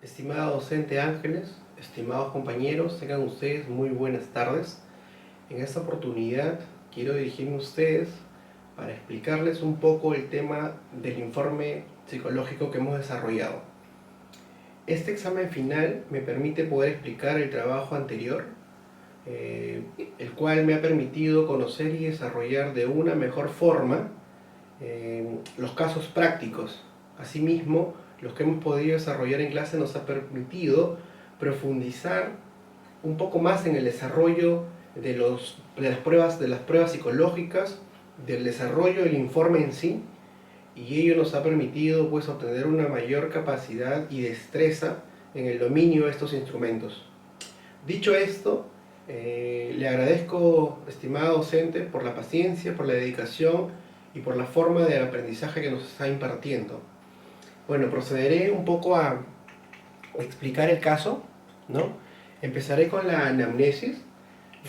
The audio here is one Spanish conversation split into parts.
Estimada docente Ángeles, estimados compañeros, tengan ustedes muy buenas tardes. En esta oportunidad quiero dirigirme a ustedes para explicarles un poco el tema del informe psicológico que hemos desarrollado. Este examen final me permite poder explicar el trabajo anterior, el cual me ha permitido conocer y desarrollar de una mejor forma los casos prácticos. Asimismo, los que hemos podido desarrollar en clase nos ha permitido profundizar un poco más en el desarrollo de las pruebas psicológicas, del desarrollo del informe en sí, y ello nos ha permitido pues obtener una mayor capacidad y destreza en el dominio de estos instrumentos. Dicho esto, le agradezco, estimada docente, por la paciencia, por la dedicación y por la forma de aprendizaje que nos está impartiendo. Bueno, procederé un poco a explicar el caso, ¿no? Empezaré con la anamnesis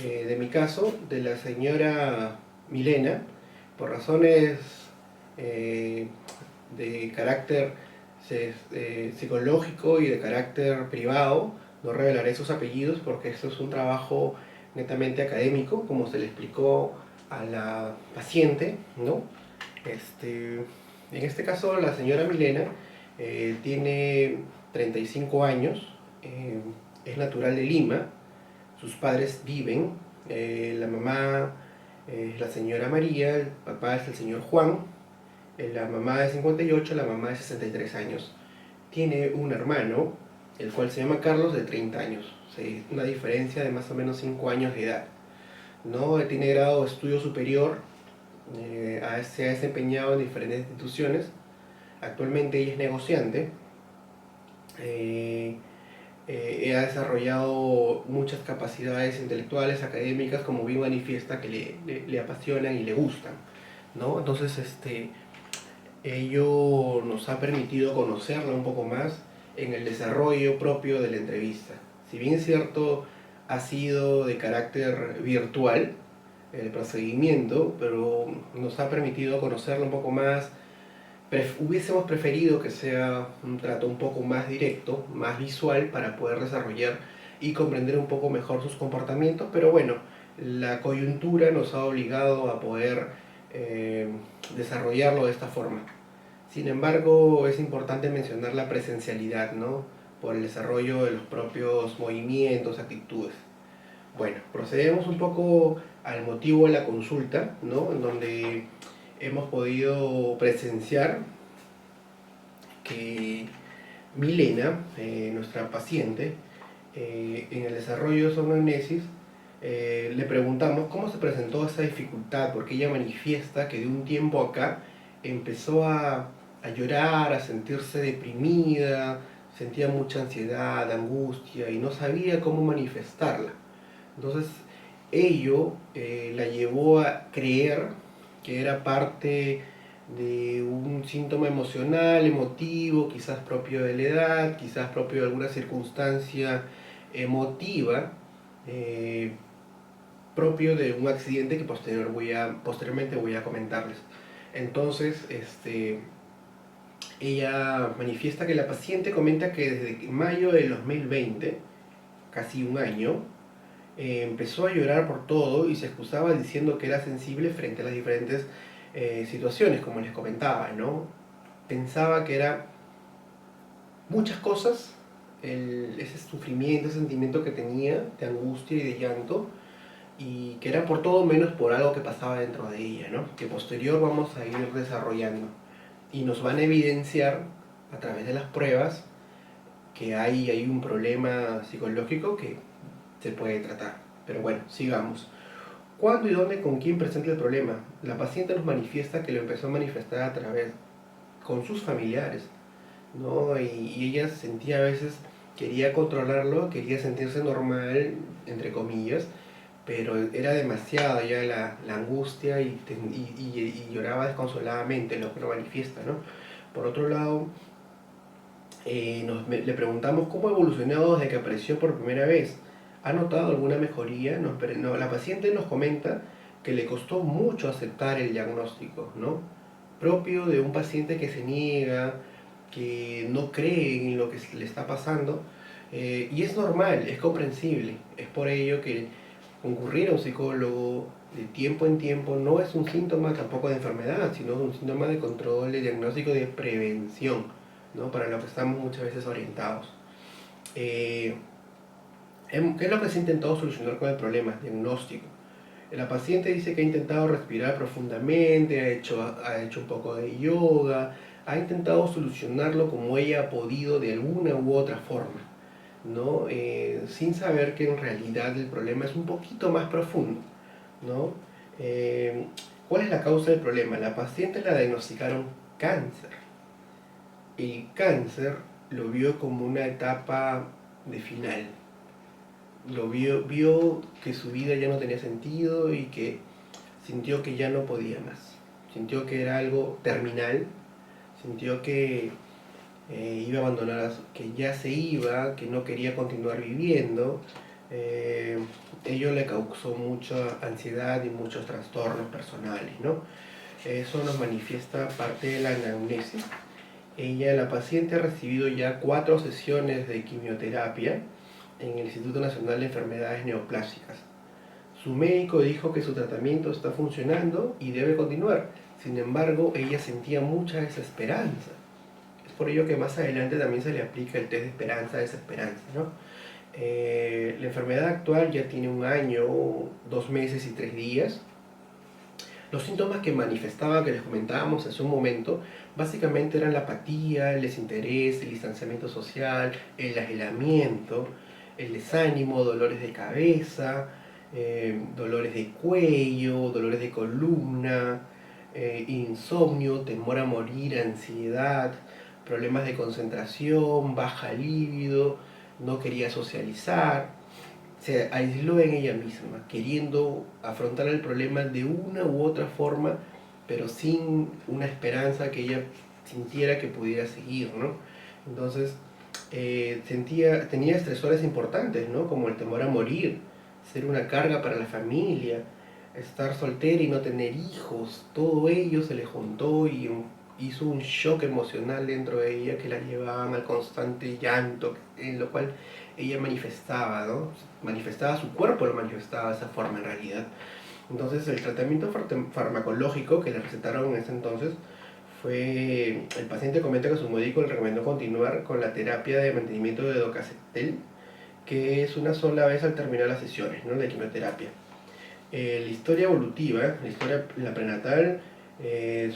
de mi caso, de la señora Milena, por razones de carácter psicológico y de carácter privado. No revelaré sus apellidos porque esto es un trabajo netamente académico, como se le explicó a la paciente, ¿no? En este caso, la señora Milena tiene 35 años, es natural de Lima, sus padres viven, la mamá es la señora María, el papá es el señor Juan, la mamá de 58, la mamá de 63 años. Tiene un hermano, el cual se llama Carlos, de 30 años, una diferencia de más o menos 5 años de edad. ¿No? Tiene grado de estudio superior, se ha desempeñado en diferentes instituciones. Actualmente ella es negociante. Ha desarrollado muchas capacidades intelectuales, académicas, como bien manifiesta, que le apasionan y le gustan, ¿no? Entonces, ello nos ha permitido conocerla un poco más en el desarrollo propio de la entrevista. Si bien es cierto, ha sido de carácter virtual el procedimiento, pero nos ha permitido conocerla un poco más. Hubiésemos preferido que sea un trato un poco más directo, más visual, para poder desarrollar y comprender un poco mejor sus comportamientos, pero bueno, la coyuntura nos ha obligado a poder eh, desarrollarlo de esta forma. Sin embargo, es importante mencionar la presencialidad, ¿no? Por el desarrollo de los propios movimientos, actitudes. Bueno, procedemos un poco al motivo de la consulta, ¿no? En donde hemos podido presenciar que Milena, nuestra paciente, en el desarrollo de su anamnesis, le preguntamos cómo se presentó esa dificultad, porque ella manifiesta que de un tiempo acá empezó a llorar, a sentirse deprimida, sentía mucha ansiedad, angustia y no sabía cómo manifestarla. Entonces, ello la llevó a creer que era parte de un síntoma emocional, emotivo, quizás propio de la edad, quizás propio de alguna circunstancia emotiva, eh, propio de un accidente que posteriormente voy a comentarles. Entonces, ella manifiesta que la paciente comenta que desde mayo del 2020, casi un año, empezó a llorar por todo y se excusaba diciendo que era sensible frente a las diferentes situaciones, como les comentaba, ¿no? Pensaba que era muchas cosas, ese sufrimiento, ese sentimiento que tenía de angustia y de llanto, y que era por todo menos por algo que pasaba dentro de ella, ¿no? Que posterior vamos a ir desarrollando y nos van a evidenciar a través de las pruebas que hay un problema psicológico que se puede tratar. Pero bueno, sigamos. ¿Cuándo y dónde con quién presenta el problema? La paciente nos manifiesta que lo empezó a manifestar a través con sus familiares, ¿no? Y ella sentía a veces, quería controlarlo, quería sentirse normal, entre comillas, pero era demasiada ya la angustia y lloraba desconsoladamente, lo que lo manifiesta, ¿no? Por otro lado, le preguntamos cómo ha evolucionado desde que apareció por primera vez. ¿Ha notado alguna mejoría? La paciente nos comenta que le costó mucho aceptar el diagnóstico, ¿no? Propio de un paciente que se niega, que no cree en lo que le está pasando, y es normal, es comprensible. Es por ello que concurrir a un psicólogo de tiempo en tiempo no es un síntoma tampoco de enfermedad, sino un síntoma de control, de diagnóstico, de prevención, ¿no? Para lo que estamos muchas veces orientados. Eh, ¿Qué es lo que se ha intentado solucionar con el problema? Diagnóstico. La paciente dice que ha intentado respirar profundamente, ha hecho un poco de yoga, ha intentado solucionarlo como ella ha podido de alguna u otra forma, ¿no? Sin saber que en realidad el problema es un poquito más profundo, ¿no? Eh, ¿Cuál es la causa del problema? La paciente la diagnosticaron cáncer. El cáncer lo vio como una etapa de final. Vio que su vida ya no tenía sentido y que sintió que ya no podía más. Sintió que era algo terminal, sintió que iba a abandonar, que ya se iba, que no quería continuar viviendo. Eh, Ello le causó mucha ansiedad y muchos trastornos personales, ¿no? Eso nos manifiesta parte de la anamnesis. La paciente, ha recibido ya 4 sesiones de quimioterapia en el Instituto Nacional de Enfermedades Neoplásicas. Su médico dijo que su tratamiento está funcionando y debe continuar. Sin embargo, ella sentía mucha desesperanza. Es por ello que más adelante también se le aplica el test de esperanza-desesperanza, ¿no? La enfermedad actual ya tiene 1 año, 2 meses y 3 días. Los síntomas que manifestaba, que les comentábamos hace un momento, básicamente eran la apatía, el desinterés, el distanciamiento social, el aislamiento, el desánimo, dolores de cabeza, dolores de cuello, dolores de columna, insomnio, temor a morir, ansiedad, problemas de concentración, baja libido, no quería socializar. Se aisló en ella misma, queriendo afrontar el problema de una u otra forma, pero sin una esperanza que ella sintiera que pudiera seguir, ¿no? Entonces, tenía estresores importantes, ¿no? Como el temor a morir, ser una carga para la familia, estar soltera y no tener hijos. Todo ello se le juntó y hizo un shock emocional dentro de ella que la llevaban al constante llanto, en lo cual ella manifestaba, ¿no? Manifestaba, su cuerpo lo manifestaba de esa forma en realidad. Entonces el tratamiento farmacológico que le recetaron en ese entonces fue, el paciente comenta que su médico le recomendó continuar con la terapia de mantenimiento de Docetaxel, que es una sola vez al terminar las sesiones, ¿no? De quimioterapia. La historia evolutiva, la prenatal,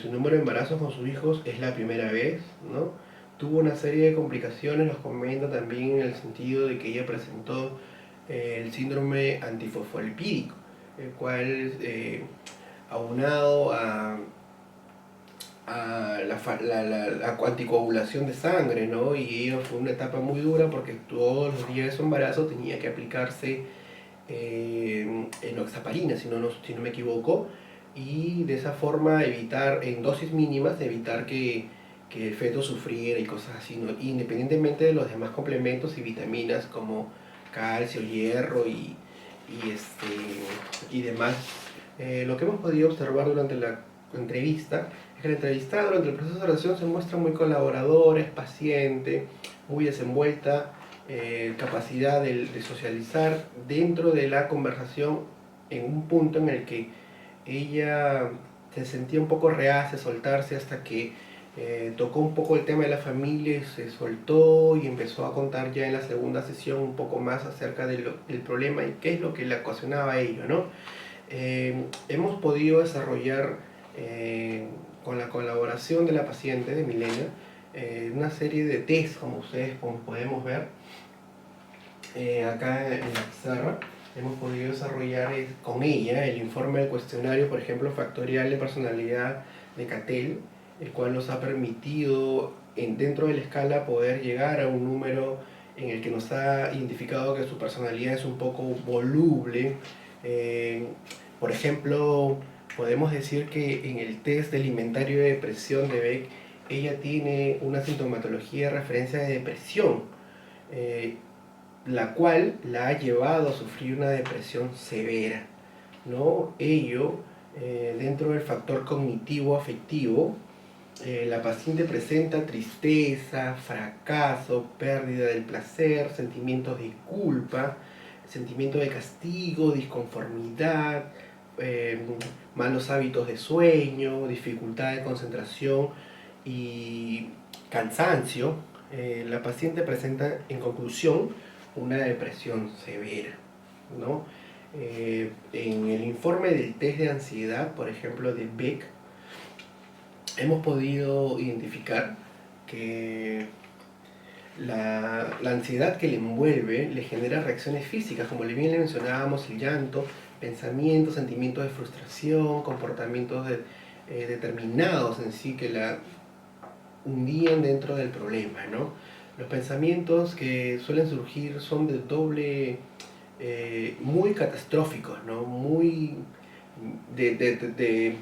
su número de embarazos con sus hijos es la primera vez, ¿no? Tuvo una serie de complicaciones, los comenta también en el sentido de que ella presentó el síndrome antifosfolipídico, el cual, aunado a la anticoagulación de sangre, ¿no? Y ella fue una etapa muy dura porque todos los días de su embarazo tenía que aplicarse enoxaparina, si no me equivoco, y de esa forma evitar, en dosis mínimas, evitar que el feto sufriera y cosas así, ¿no? Independientemente de los demás complementos y vitaminas como calcio, hierro y demás. Lo que hemos podido observar durante la entrevista es que la entrevistada durante el proceso de oración se muestra muy colaboradora, es paciente, muy desenvuelta, capacidad de socializar dentro de la conversación, en un punto en el que ella se sentía un poco reacia a soltarse hasta que tocó un poco el tema de la familia y se soltó y empezó a contar ya en la segunda sesión un poco más acerca del problema y qué es lo que le ocasionaba a ello, ¿no? Hemos podido desarrollar, con la colaboración de la paciente, de Milena, una serie de test, como podemos ver, acá en la pizarra. Hemos podido desarrollar con ella el informe del cuestionario, por ejemplo, factorial de personalidad de Cattell, el cual nos ha permitido, dentro de la escala, poder llegar a un número en el que nos ha identificado que su personalidad es un poco voluble. Por ejemplo, podemos decir que en el test del inventario de depresión de Beck, ella tiene una sintomatología de referencia de depresión, la cual la ha llevado a sufrir una depresión severa, ¿no? Ello, dentro del factor cognitivo afectivo, La paciente presenta tristeza, fracaso, pérdida del placer, sentimientos de culpa, sentimiento de castigo, disconformidad, eh, malos hábitos de sueño, dificultad de concentración y cansancio. La paciente presenta, en conclusión, una depresión severa, ¿no? En el informe del test de ansiedad, por ejemplo, de Beck, hemos podido identificar que la ansiedad que le envuelve le genera reacciones físicas, como bien le mencionábamos, el llanto, pensamientos, sentimientos de frustración, comportamientos determinados en sí que la hundían dentro del problema, ¿no? Los pensamientos que suelen surgir son de doble, muy catastróficos, ¿no? Muy de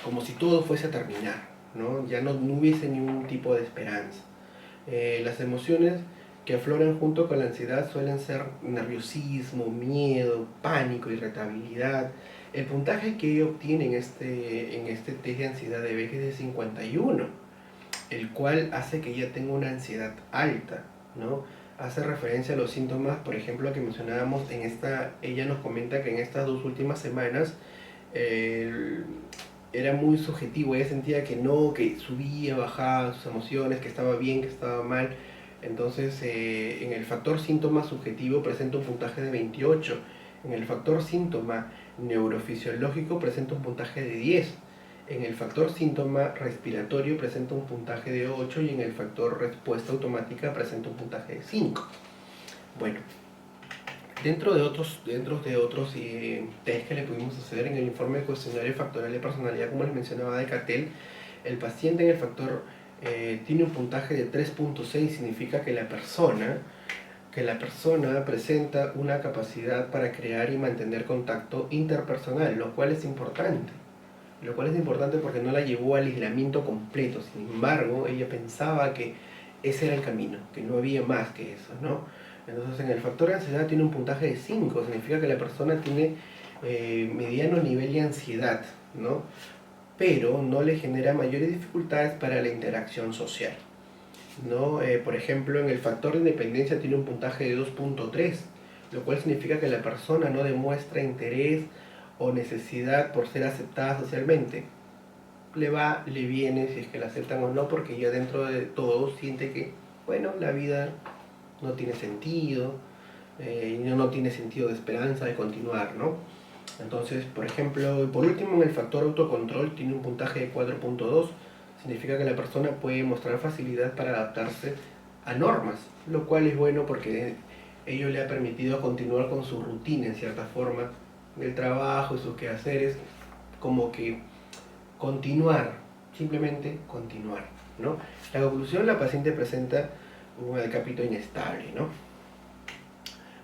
como si todo fuese a terminar, ¿no? Ya no hubiese ningún tipo de esperanza. Las emociones que afloran junto con la ansiedad suelen ser nerviosismo, miedo, pánico, irritabilidad. El puntaje que ella obtiene en este test de ansiedad de Beck es de 51, el cual hace que ella tenga una ansiedad alta, ¿no? Hace referencia a los síntomas, por ejemplo, que mencionábamos ella nos comenta que en estas 2 últimas semanas eh, era muy subjetivo, ella sentía que no, que subía, bajaba sus emociones, que estaba bien, que estaba mal. Entonces, en el factor síntoma subjetivo presenta un puntaje de 28, en el factor síntoma neurofisiológico presenta un puntaje de 10, en el factor síntoma respiratorio presenta un puntaje de 8 y en el factor respuesta automática presenta un puntaje de 5. Bueno, dentro de otros test que le pudimos hacer en el informe de cuestionario factorial de personalidad, como les mencionaba de Cattell, el paciente en el factor tiene un puntaje de 3.6, significa que la persona presenta una capacidad para crear y mantener contacto interpersonal, lo cual es importante. Lo cual es importante porque no la llevó al aislamiento completo. Sin embargo, ella pensaba que ese era el camino, que no había más que eso, ¿no? Entonces, en el factor de ansiedad tiene un puntaje de 5, significa que la persona tiene mediano nivel de ansiedad, ¿no? Pero no le genera mayores dificultades para la interacción social, ¿no? Por ejemplo, en el factor de independencia tiene un puntaje de 2.3, lo cual significa que la persona no demuestra interés o necesidad por ser aceptada socialmente. Le va, le viene si es que la aceptan o no, porque ya dentro de todo siente que, bueno, la vida no tiene sentido, no tiene sentido de esperanza de continuar, ¿no? Entonces, por ejemplo, por último, en el factor autocontrol tiene un puntaje de 4.2, significa que la persona puede mostrar facilidad para adaptarse a normas, lo cual es bueno porque ello le ha permitido continuar con su rutina en cierta forma, el trabajo y sus quehaceres, como que continuar, simplemente continuar, ¿no? La conclusión, la paciente presenta un decapito inestable, ¿no?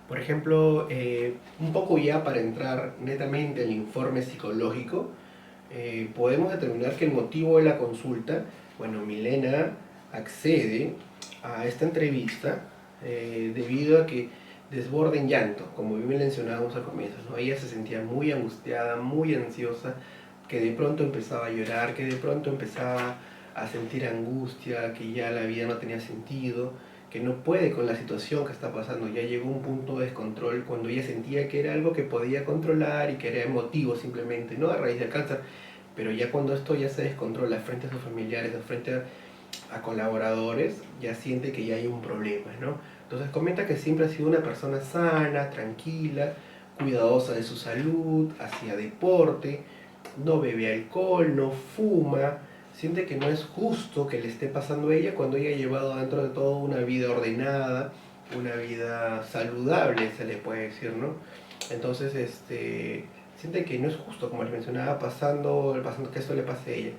Por ejemplo, un poco ya para entrar netamente al informe psicológico, podemos determinar que el motivo de la consulta, bueno, Milena accede a esta entrevista debido a que desborda en llanto, como bien mencionábamos al comienzo, ¿no? Ella se sentía muy angustiada, muy ansiosa, que de pronto empezaba a llorar, que de pronto empezaba a sentir angustia, que ya la vida no tenía sentido, que no puede con la situación que está pasando. Ya llegó un punto de descontrol cuando ella sentía que era algo que podía controlar y que era emotivo simplemente, no a raíz del cáncer, pero ya cuando esto ya se descontrola frente a sus familiares o frente a colaboradores, ya siente que ya hay un problema, ¿no? Entonces comenta que siempre ha sido una persona sana, tranquila, cuidadosa de su salud, hacía deporte, no bebe alcohol, no fuma, siente que no es justo que le esté pasando a ella cuando ella ha llevado dentro de todo una vida ordenada, una vida saludable, se le puede decir, ¿no? Entonces, siente que no es justo, como les mencionaba, pasando que eso le pase a ella,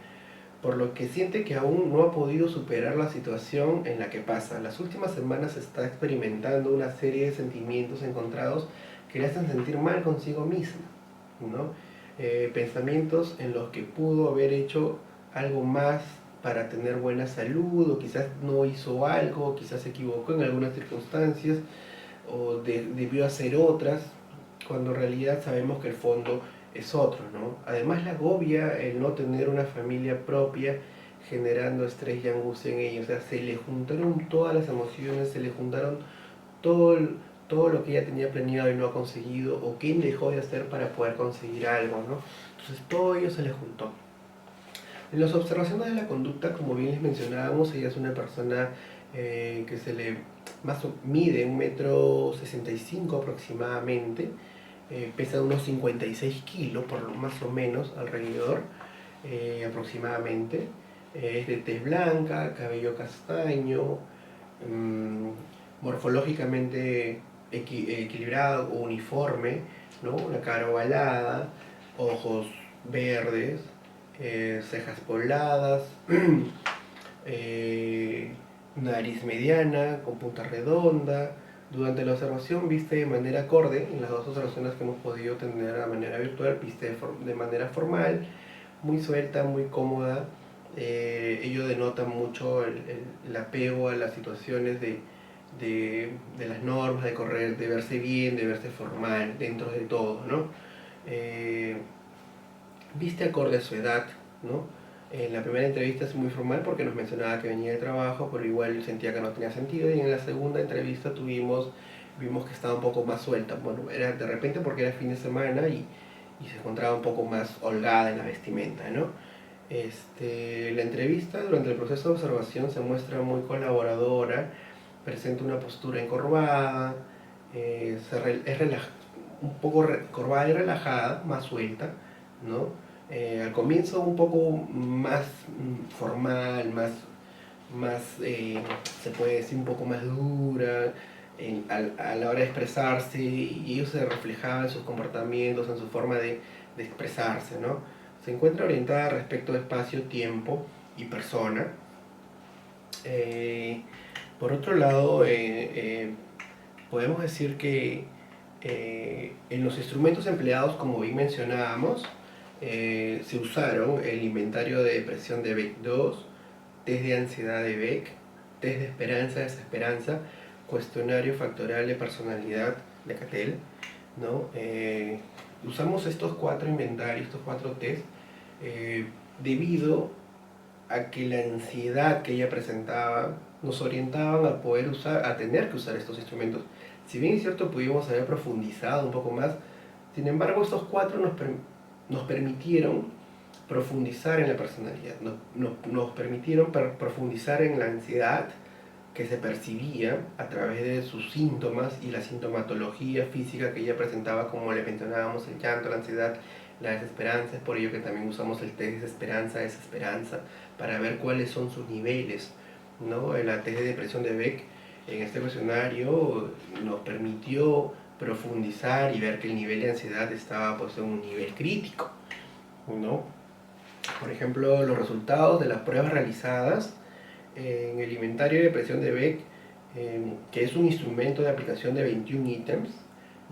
por lo que siente que aún no ha podido superar la situación en la que pasa. Las últimas semanas está experimentando una serie de sentimientos encontrados que le hacen sentir mal consigo misma, ¿no? Pensamientos en los que pudo haber hecho algo más para tener buena salud, o quizás no hizo algo, quizás se equivocó en algunas circunstancias, o debió hacer otras, cuando en realidad sabemos que el fondo es otro, ¿no? Además la agobia el no tener una familia propia generando estrés y angustia en ella. O sea, se le juntaron todas las emociones, se le juntaron todo, todo lo que ella tenía planeado y no ha conseguido, o que dejó de hacer para poder conseguir algo, ¿no? Entonces todo ello se le juntó. En las observaciones de la conducta, como bien les mencionábamos, ella es una persona que se le mide 1,65 m aproximadamente, pesa unos 56 kilos, por lo más o menos, alrededor, aproximadamente. Es de tez blanca, cabello castaño, morfológicamente equilibrado o uniforme, ¿no? Una cara ovalada, ojos verdes, cejas pobladas, nariz mediana, con punta redonda. Durante la observación viste de manera acorde, en las dos observaciones que hemos podido tener de manera virtual, viste de manera formal, muy suelta, muy cómoda. Ello denota mucho el apego a las situaciones de las normas, de correr, de verse bien, de verse formal dentro de todo, ¿no? Viste acorde a su edad, ¿no? En la primera entrevista es muy formal porque nos mencionaba que venía de trabajo, pero igual sentía que no tenía sentido. Y en la segunda entrevista vimos que estaba un poco más suelta. Bueno, era de repente porque era fin de semana y se encontraba un poco más holgada en la vestimenta, ¿no? La entrevista durante el proceso de observación se muestra muy colaboradora, presenta una postura encorvada, un poco encorvada y relajada, más suelta, ¿no? Al comienzo un poco más formal, se puede decir un poco más dura a la hora de expresarse, y ello se reflejaba en sus comportamientos, en su forma de expresarse, ¿no? Se encuentra orientada respecto de espacio, tiempo y persona. Por otro lado, podemos decir que en los instrumentos empleados, como bien mencionábamos, se usaron el inventario de depresión de Beck 2, test de ansiedad de Beck, test de esperanza-desesperanza, cuestionario factorial de personalidad de Cattell, ¿no? Usamos estos 4 inventarios, estos 4 test, debido a que la ansiedad que ella presentaba nos orientaban a poder a tener que usar estos instrumentos. Si bien es cierto, pudimos haber profundizado un poco más, sin embargo, estos 4 nos permitieron profundizar en la personalidad, nos permitieron profundizar en la ansiedad que se percibía a través de sus síntomas y la sintomatología física que ella presentaba, como le mencionábamos, el llanto, la ansiedad, la desesperanza. Es por ello que también usamos el test de esperanza-desesperanza para ver cuáles son sus niveles, ¿no? El test de depresión de Beck, en este cuestionario, nos permitió profundizar y ver que el nivel de ansiedad estaba, pues, en un nivel crítico, ¿no? Por ejemplo, los resultados de las pruebas realizadas en el inventario de depresión de Beck, que es un instrumento de aplicación de 21 ítems,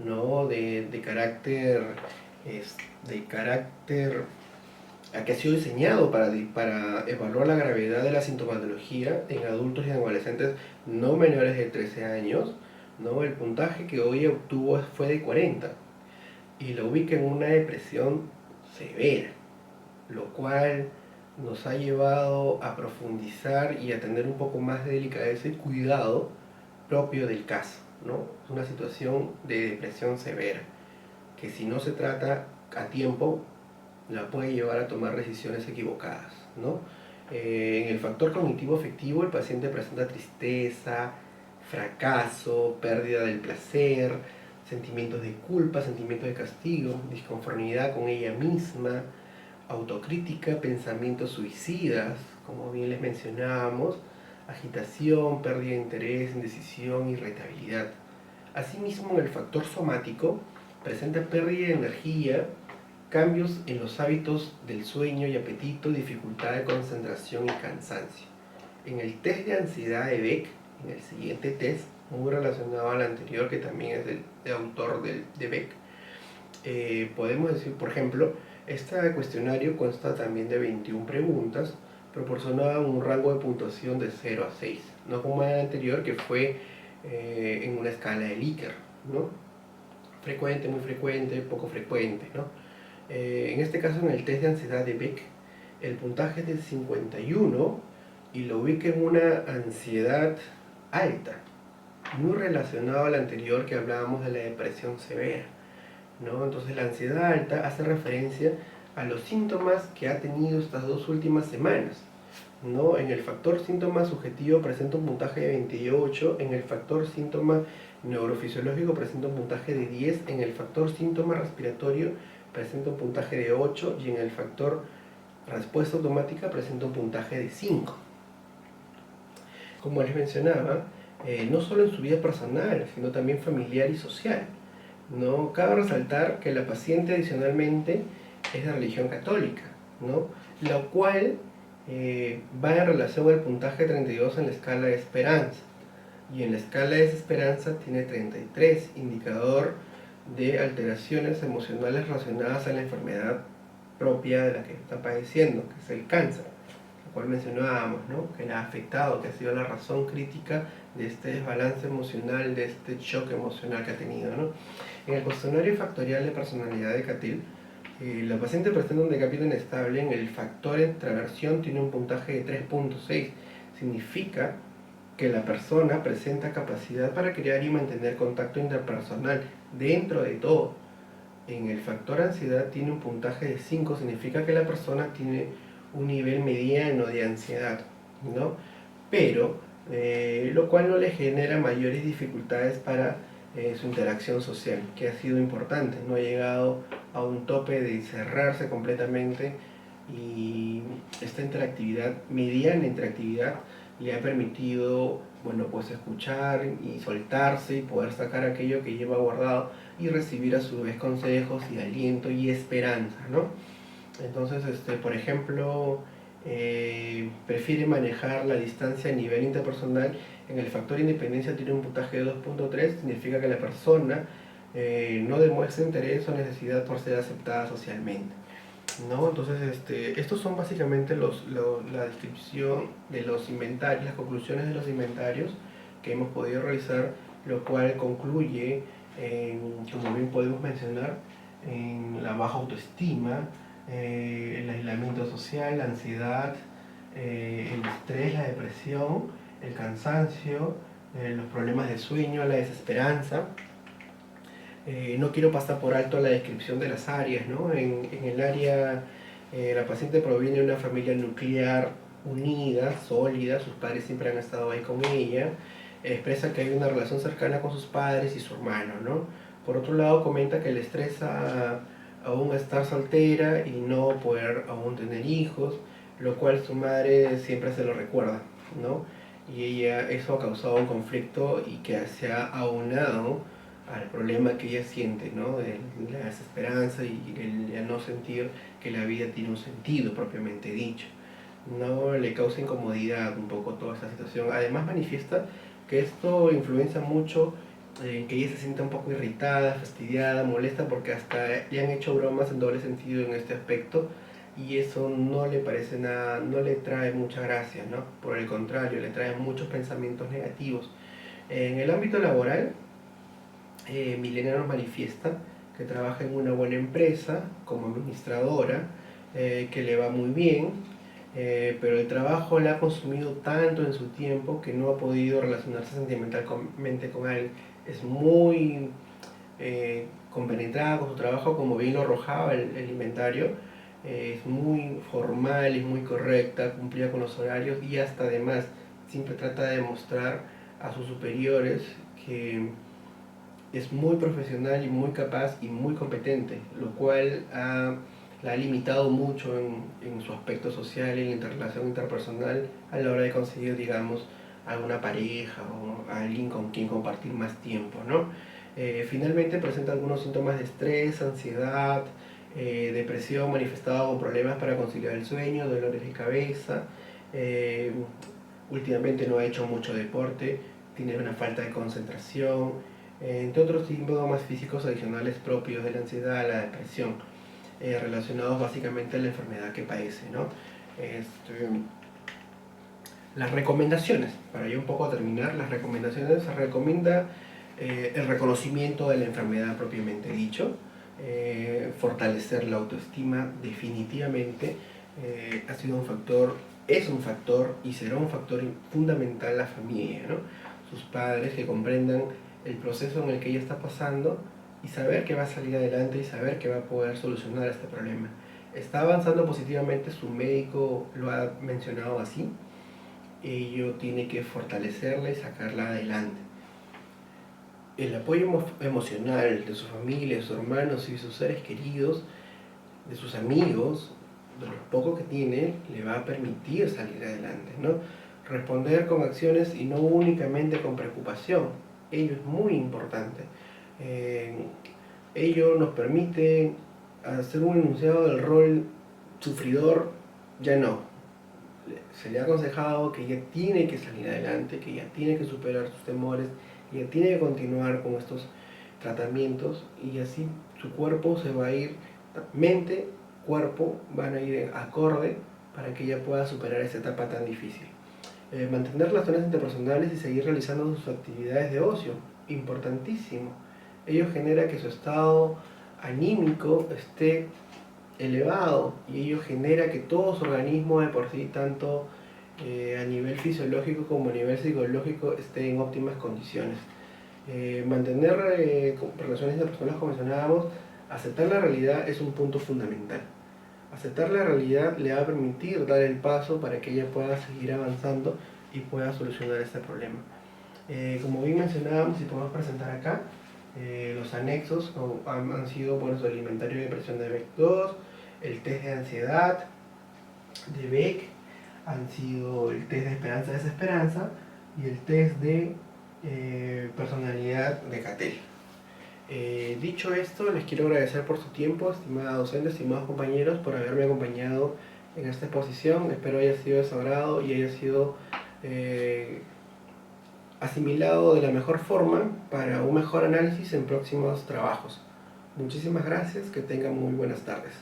¿no? de carácter, que ha sido diseñado para evaluar la gravedad de la sintomatología en adultos y adolescentes no menores de 13 años, ¿no? El puntaje que hoy obtuvo fue de 40 y lo ubica en una depresión severa, lo cual nos ha llevado a profundizar y a tener un poco más de delicadeza y cuidado propio del caso, ¿no? Es una situación de depresión severa, que si no se trata a tiempo, la puede llevar a tomar decisiones equivocadas, ¿no? En el factor cognitivo afectivo, el paciente presenta tristeza, fracaso, pérdida del placer, sentimientos de culpa, sentimientos de castigo, disconformidad con ella misma, autocrítica, pensamientos suicidas, como bien les mencionábamos, agitación, pérdida de interés, indecisión, irritabilidad. Asimismo, en el factor somático presenta pérdida de energía, cambios en los hábitos del sueño y apetito, dificultad de concentración y cansancio. En el test de ansiedad de Beck, en el siguiente test, muy relacionado al anterior, que también es del autor de Beck, podemos decir, por ejemplo, este cuestionario consta también de 21 preguntas, proporcionaban un rango de puntuación de 0 a 6, no como el anterior, que fue en una escala de Likert, ¿no? Frecuente, muy frecuente, poco frecuente, ¿no? En este caso, en el test de ansiedad de Beck, el puntaje es de 51 y lo ubica en una ansiedad alta, muy relacionado al anterior que hablábamos de la depresión severa, ¿no? Entonces la ansiedad alta hace referencia a los síntomas que ha tenido estas 2 últimas semanas, ¿no? En el factor síntoma subjetivo presenta un puntaje de 28, en el factor síntoma neurofisiológico presenta un puntaje de 10, en el factor síntoma respiratorio presenta un puntaje de 8 y en el factor respuesta automática presenta un puntaje de 5. Como les mencionaba, no solo en su vida personal, sino también familiar y social, ¿no? Cabe resaltar que la paciente adicionalmente es de religión católica, ¿no? Lo cual va en relación al puntaje 32 en la escala de esperanza. Y en la escala de esperanza tiene 33, indicador de alteraciones emocionales relacionadas a la enfermedad propia de la que está padeciendo, que es el cáncer, lo cual mencionábamos, ¿no? Que la ha afectado, que ha sido la razón crítica de este desbalance emocional, de este shock emocional que ha tenido, ¿no? En el cuestionario factorial de personalidad de Catil, la paciente presenta un decapito inestable en el factor intraversión, tiene un puntaje de 3.6. Significa que la persona presenta capacidad para crear y mantener contacto interpersonal dentro de todo. En el factor ansiedad tiene un puntaje de 5, significa que la persona tiene un nivel mediano de ansiedad, ¿no? Pero, lo cual no le genera mayores dificultades para su interacción social, que ha sido importante, no ha llegado a un tope de cerrarse completamente y esta interactividad, mediana interactividad, le ha permitido, bueno, pues escuchar y soltarse y poder sacar aquello que lleva guardado y recibir a su vez consejos y aliento y esperanza, ¿no? Entonces, por ejemplo, prefiere manejar la distancia a nivel interpersonal. En el factor independencia tiene un puntaje de 2.3, significa que la persona no demuestra interés o necesidad por ser aceptada socialmente, ¿no? Entonces, estos son básicamente la descripción de los inventarios, las conclusiones de los inventarios que hemos podido realizar, lo cual concluye, como bien podemos mencionar, en la baja autoestima, el aislamiento social, la ansiedad, el estrés, la depresión, el cansancio, los problemas de sueño, la desesperanza. No quiero pasar por alto la descripción de las áreas, ¿no? En el área, la paciente proviene de una familia nuclear unida, sólida, sus padres siempre han estado ahí con ella, expresa que hay una relación cercana con sus padres y su hermano, ¿no? Por otro lado, comenta que le estresa aún estar soltera y no poder aún tener hijos, lo cual su madre siempre se lo recuerda, ¿no? Y ella, eso ha causado un conflicto y que se ha aunado al problema que ella siente, ¿no? De la desesperanza y el no sentir que la vida tiene un sentido propiamente dicho. No le causa incomodidad un poco toda esta situación. Además manifiesta que esto influencia mucho en que ella se sienta un poco irritada, fastidiada, molesta, porque hasta le han hecho bromas en doble sentido en este aspecto y eso no le parece nada, no le trae mucha gracia, ¿no? Por el contrario, le trae muchos pensamientos negativos. En el ámbito laboral, Milena nos manifiesta que trabaja en una buena empresa como administradora, que le va muy bien, pero el trabajo la ha consumido tanto en su tiempo que no ha podido relacionarse sentimentalmente con él. Es muy compenetrada con su trabajo, como bien lo arrojaba el inventario. Es muy formal, es muy correcta, cumplía con los horarios y hasta además siempre trata de demostrar a sus superiores que es muy profesional y muy capaz y muy competente, lo cual la ha limitado mucho en su aspecto social y en la relación interpersonal a la hora de conseguir, digamos, alguna pareja o alguien con quien compartir más tiempo, ¿no? Finalmente presenta algunos síntomas de estrés, ansiedad, depresión manifestada con problemas para conciliar el sueño, dolores de cabeza, últimamente no ha hecho mucho deporte, tiene una falta de concentración, entre otros síntomas físicos adicionales propios de la ansiedad, la depresión, relacionados básicamente a la enfermedad que padece, ¿no? Las recomendaciones, para ya un poco terminar, las recomendaciones: se recomienda el reconocimiento de la enfermedad propiamente dicho, fortalecer la autoestima definitivamente, ha sido un factor, es un factor y será un factor fundamental la familia, ¿no? Sus padres que comprendan el proceso en el que ella está pasando y saber que va a salir adelante y saber que va a poder solucionar este problema. Está avanzando positivamente, su médico lo ha mencionado así, ello tiene que fortalecerla y sacarla adelante. El apoyo emocional de su familia, de sus hermanos y de sus seres queridos, de sus amigos, de lo poco que tiene, le va a permitir salir adelante, ¿no? Responder con acciones y no únicamente con preocupación. Ello es muy importante. Eh, Ello nos permite hacer un enunciado del rol sufridor, ya no. Se le ha aconsejado que ella tiene que salir adelante, que ella tiene que superar sus temores, que ella tiene que continuar con estos tratamientos y así su cuerpo se va a ir, mente, cuerpo van a ir acorde para que ella pueda superar esta etapa tan difícil. Mantener relaciones interpersonales y seguir realizando sus actividades de ocio, importantísimo. Ello genera que su estado anímico esté elevado y ello genera que todo su organismo de por sí, tanto a nivel fisiológico como a nivel psicológico, esté en óptimas condiciones. Mantener relaciones interpersonales, como mencionábamos, aceptar la realidad es un punto fundamental. Aceptar la realidad le va a permitir dar el paso para que ella pueda seguir avanzando y pueda solucionar este problema. Como bien mencionábamos y podemos presentar acá, los anexos han sido su alimentario de presión de Beck 2, el test de ansiedad de Beck, han sido el test de esperanza-desesperanza y el test de personalidad de Cattell. Dicho esto, les quiero agradecer por su tiempo, estimada docente, estimados compañeros, por haberme acompañado en esta exposición. Espero haya sido de su agrado y haya sido asimilado de la mejor forma para un mejor análisis en próximos trabajos. Muchísimas gracias, que tengan muy buenas tardes.